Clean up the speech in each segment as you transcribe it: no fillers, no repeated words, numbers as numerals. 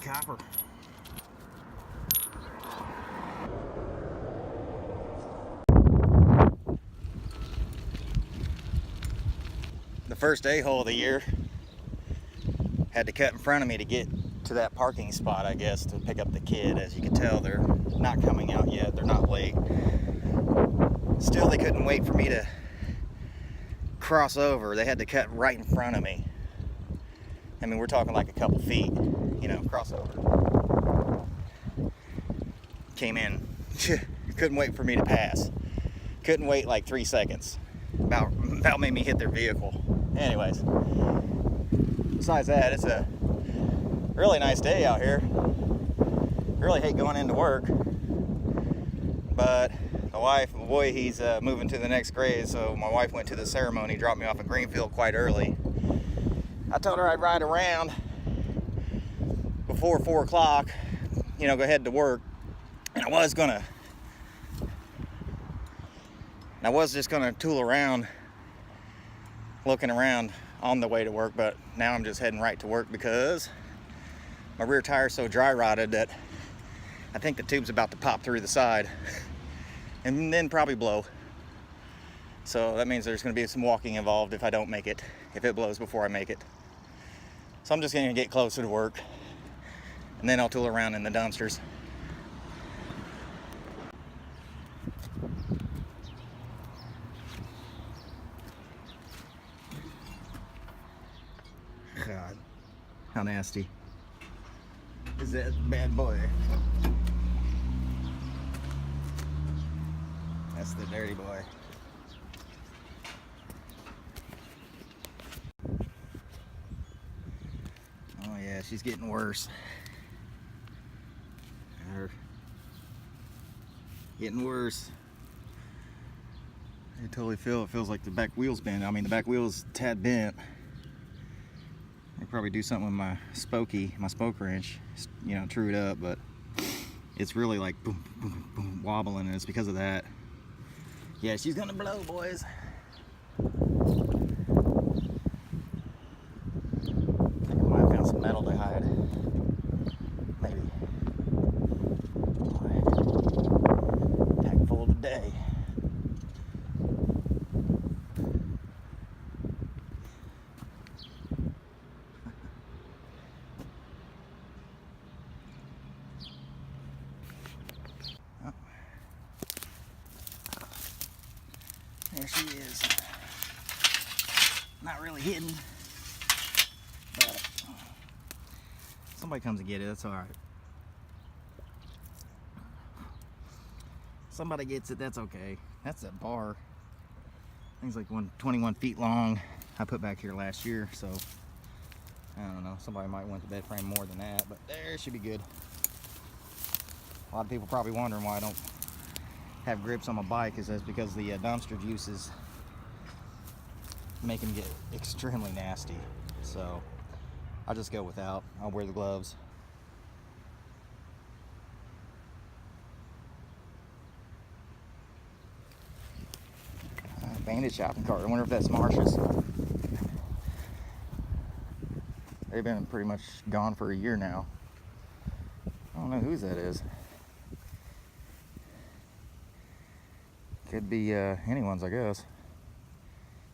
the copper. The first A-hole of the year, had to cut in front of me to get to that parking spot, I guess, to pick up the kid. As you can tell, they're not coming out yet. They're not late. Still, they couldn't wait for me to cross over. They had to cut right in front of me. I mean, we're talking like a couple feet, you know, crossover. Came in, couldn't wait for me to pass. Couldn't wait like 3 seconds. About made me hit their vehicle. Anyways, besides that, it's a really nice day out here. Really hate going into work, but my wife, my boy, he's moving to the next grade, so my wife went to the ceremony, dropped me off at Greenfield quite early. I told her I'd ride around before 4 o'clock, you know, go head to work, and I was just gonna tool around, looking around on the way to work, but now I'm just heading right to work because my rear tire's so dry rotted that I think the tube's about to pop through the side and then probably blow. So that means there's gonna be some walking involved if I don't make it, if it blows before I make it. So I'm just gonna get closer to work and then I'll tool around in the dumpsters. God, how nasty is that bad boy? That's the dirty boy. Oh yeah, she's getting worse. Getting worse. I totally feel, it feels like the back wheel's bent. I mean, the back wheel's tad bent. I could probably do something with my spoke wrench, you know, true it up, but it's really like boom, boom, boom, wobbling, and it's because of that. Yeah, she's gonna blow, boys. I think I might have found some metal to hide. Maybe. Boy, pack full today. There she is. Not really hidden, but somebody comes to get it, that's all right. Somebody gets it, that's okay. That's a bar. I think it's like 21 feet long. I put back here last year, so I don't know. Somebody might want the bed frame more than that, but there, it should be good. A lot of people probably wondering why I don't have grips on my bike, is that's because the dumpster juices make them get extremely nasty. So I'll just go without. I'll wear the gloves. Bandit shopping cart. I wonder if that's Marsh's. They've been pretty much gone for a year now. I don't know whose that is. Could be anyone's, I guess.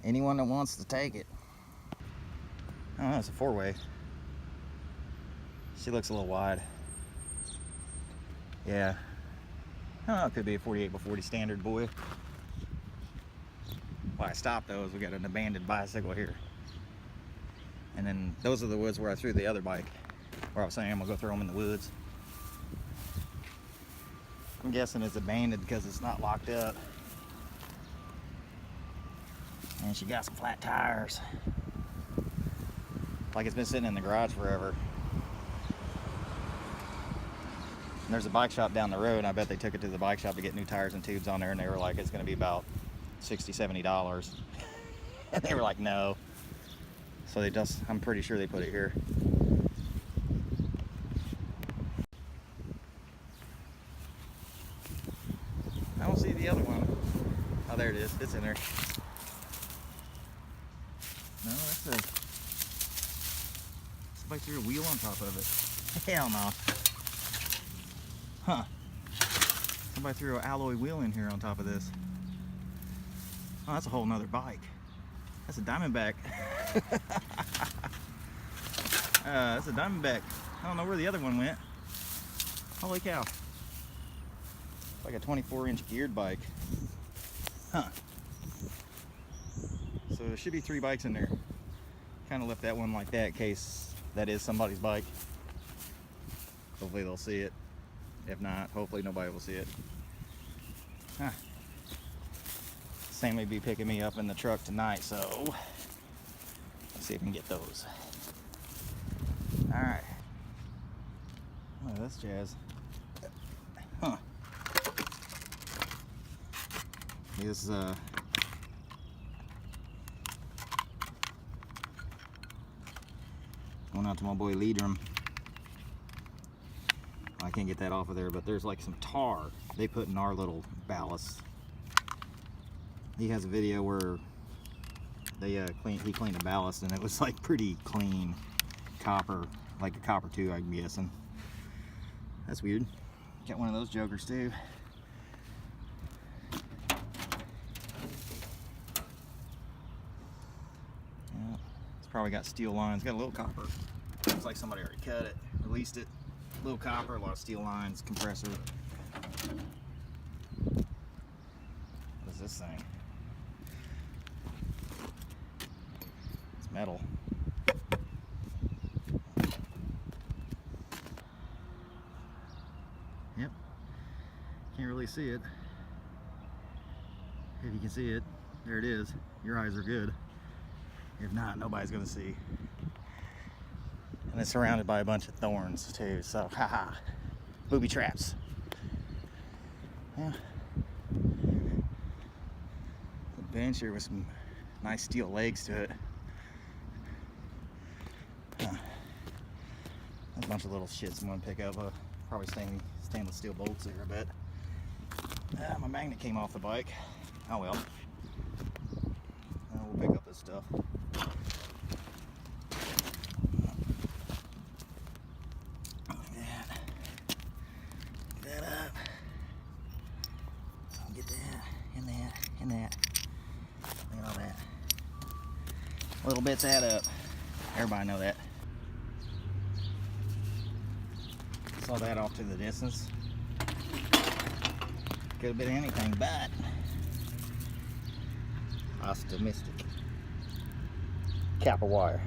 Anyone that wants to take it. Oh, it's a 4-way. She looks a little wide. Yeah. Oh, it could be a 48x40 standard, boy. Why I stopped though is we got an abandoned bicycle here. And then those are the woods where I threw the other bike. Where I was saying I'm gonna go throw them in the woods. I'm guessing it's abandoned because it's not locked up. And she got some flat tires. Like it's been sitting in the garage forever. And there's a bike shop down the road, and I bet they took it to the bike shop to get new tires and tubes on there, and they were like, it's gonna be about $60, $70. And they were like, no. So they just, I'm pretty sure they put it here. I don't see the other one. Oh, there it is. It's in there. No, that's a, somebody threw a wheel on top of it. Hell no. Huh. Somebody threw an alloy wheel in here on top of this. Oh, that's a whole nother bike. That's a Diamondback. That's a Diamondback. I don't know where the other one went. Holy cow. It's like a 24-inch geared bike. Huh. So there should be 3 bikes in there. Kind of left that one like that in case that is somebody's bike. Hopefully they'll see it. If not, hopefully nobody will see it. Huh. Sam may be picking me up in the truck tonight, so let's see if we can get those. Alright. Oh, that's jazz. Huh. This is going out to my boy Leadrum. I can't get that off of there, but there's like some tar they put in our little ballast. He has a video where they he cleaned a ballast and it was like pretty clean copper, like a copper too, I'm guessing. That's weird. Got one of those jokers too. Yeah, it's probably got steel lines. Got a little copper. Looks like somebody already cut it, released it. Little copper, a lot of steel lines, compressor. What is this thing? It's metal. Yep. Can't really see it. If you can see it, there it is. Your eyes are good. If not, nobody's gonna see. And it's surrounded by a bunch of thorns too, so haha, booby traps. Yeah. The bench here with some nice steel legs to it. A bunch of little shits I'm gonna pick up. Probably stainless steel bolts here, I bet. My magnet came off the bike. Oh well. We'll pick up this stuff. Look at all that. Little bits add up. Everybody know that. Saw that off to the distance. Could have been anything but optimistic. Cap of wire.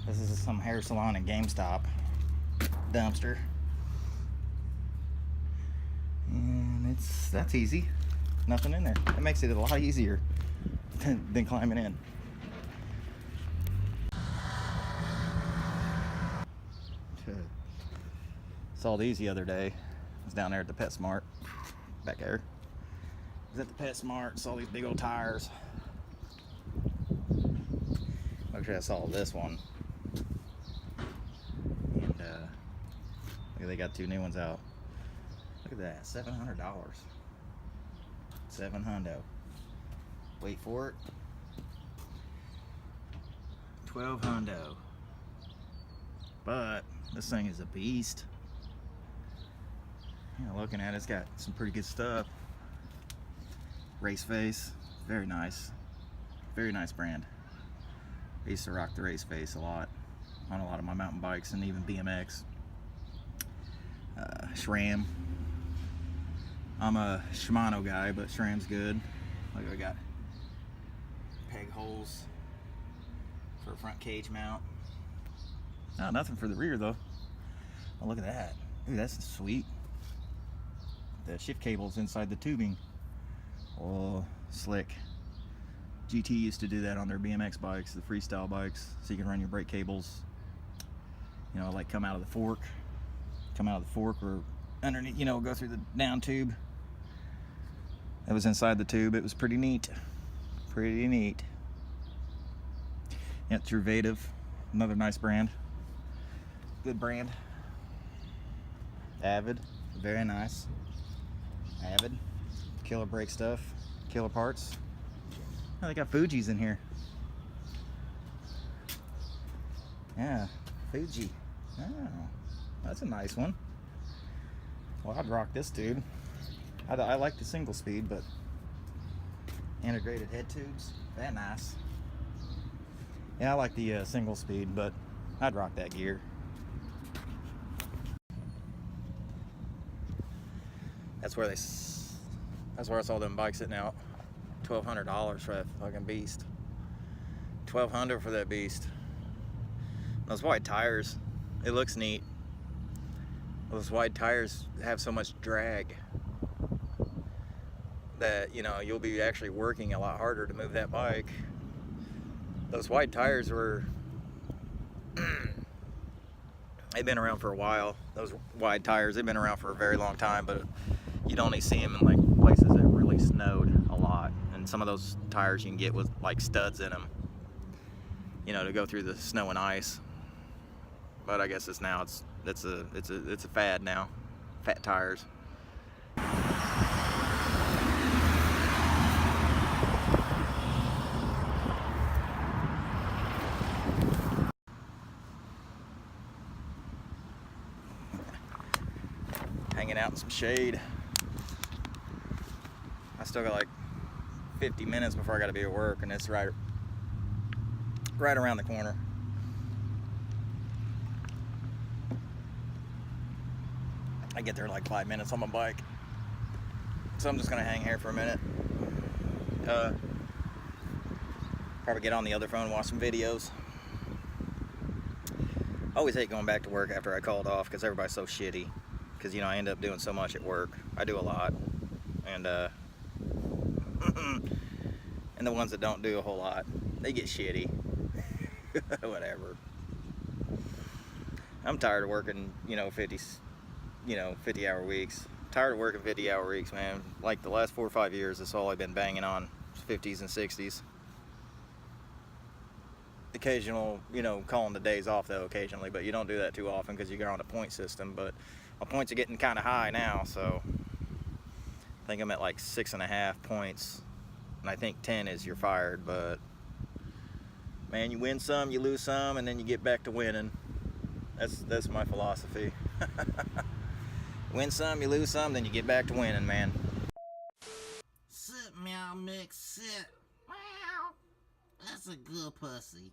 This is some hair salon and GameStop dumpster. And that's easy. Nothing in there. It makes it a lot easier than climbing in. Saw these the other day. I was down there at the PetSmart. Back there. I was at the PetSmart, saw these big old tires. Actually, I saw this one. And look, they got 2 new ones out. Look at that, $700. $700. Wait for it. $1,200. But this thing is a beast. Yeah, looking at it, it's got some pretty good stuff. Race Face, very nice. Very nice brand. I used to rock the Race Face a lot on a lot of my mountain bikes and even BMX. SRAM. I'm a Shimano guy, but SRAM's good. Look, I got peg holes for a front cage mount. No, nothing for the rear though. Oh, look at that. Ooh, that's sweet. The shift cable's inside the tubing. Oh, slick. GT used to do that on their BMX bikes, the freestyle bikes, so you can run your brake cables, you know, like come out of the fork or underneath, you know, go through the down tube. It was inside the tube. It was pretty neat. Pretty neat. Yeah, through Vative, another nice brand. Good brand. Avid, very nice. Avid, Killer brake stuff, killer parts. Oh, they got Fuji's in here. Yeah, Fuji. Oh, that's a nice one. Well, I'd rock this, dude. I like the single speed, but integrated head tubes, that nice. Yeah, I like the single speed, but I'd rock that gear. That's where I saw them bikes sitting out. $1,200 for that fucking beast. $1,200 for that beast. Those white tires, it looks neat. Those wide tires have so much drag that, you know, you'll be actually working a lot harder to move that bike. Those wide tires were they've been around for a while. Those wide tires, they've been around for a very long time, but you'd only see them in like places that really snowed a lot. And some of those tires you can get with like studs in them, you know, to go through the snow and ice. But I guess it's a fad now. Fat tires. Hanging out in some shade. I still got like 50 minutes before I gotta be at work, and it's right around the corner. I get there in like 5 minutes on my bike. So I'm just gonna hang here for a minute. Probably get on the other phone and watch some videos. I always hate going back to work after I called off because everybody's so shitty. Because, you know, I end up doing so much at work. I do a lot. And and the ones that don't do a whole lot, they get shitty. Whatever. I'm tired of working, 50-hour weeks. Tired of working 50-hour weeks, man. Like the last 4 or 5 years, that's all I've been banging on, 50s and 60s. Occasional, calling the days off though occasionally, but you don't do that too often because you're on a point system. But my points are getting kind of high now, so I think I'm at like 6.5 points, and I think 10 is you're fired. But man, you win some, you lose some, and then you get back to winning. That's my philosophy. Win some, you lose some, then you get back to winning, man. Sit, meow mix, sit. Meow. That's a good pussy.